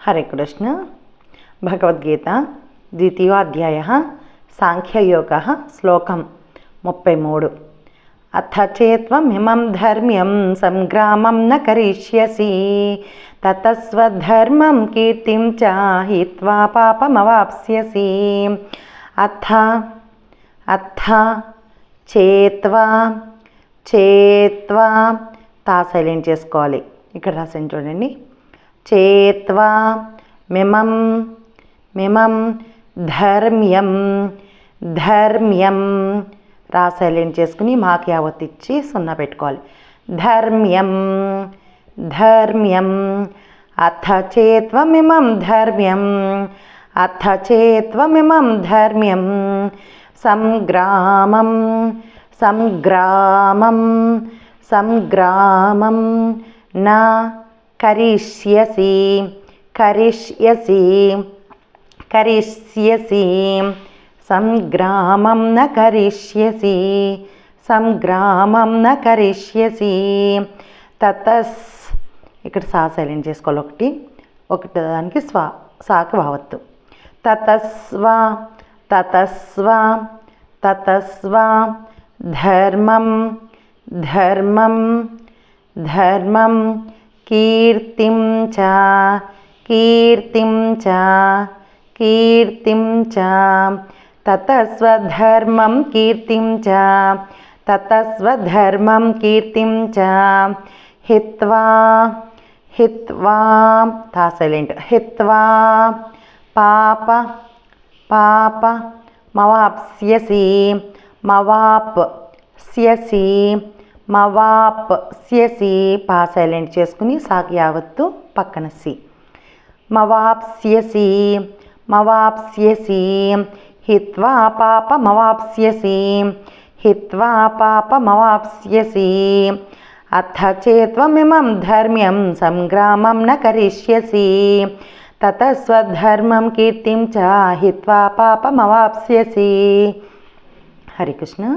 हरे कृष्ण। भगवद्गीता द्वितीयोऽध्यायः सांख्ययोगः श्लोकं 33। अथ चेत्त्वमिमं धर्म्यं संग्रामं न करिष्यसि ततस्वधर्मं कीर्तिं च हित्वा पापमवाप्स्यसि। अथ చేత్వా తా సైలెంట్ చేసుకోవాలి. ఇక్కడ రాసాను చూడండి. చేత్వా మిమం ధర్మ్యం రా సైలెంట్ చేసుకుని మాకి యావత్ ఇచ్చి సున్నా పెట్టుకోవాలి. ధర్మ్యం అథ చేత్వమిమం ధర్మ్యం సంగ్రామం నా కరిష్యసి సంగ్రామం న కరిష్యసి తతస్ ఇక్కడ సా సైలెంట్ చేసుకోవాలి. ఒకటి దానికి సాకి భావత్తు. తతస్వ ధర్మం కీర్తిం చ తతస్వధర్మం కీర్తిం చ హిత్వా తా సైలెంట్ హిత్వా మవాప్స్యసి పా సైలెంట్ చేసుకుని సాకి యావత్తు పక్కన సి. మవాప్స్యసి హిత్వా పాపమవాప్స్యసి అథ చేత్వమిమం ధర్మ్యం సంగ్రామం న కరిష్యసి తతస్వధర్మం కీర్తిం చ హిత్వా పాపమవాప్స్యసి. హరే కృష్ణ.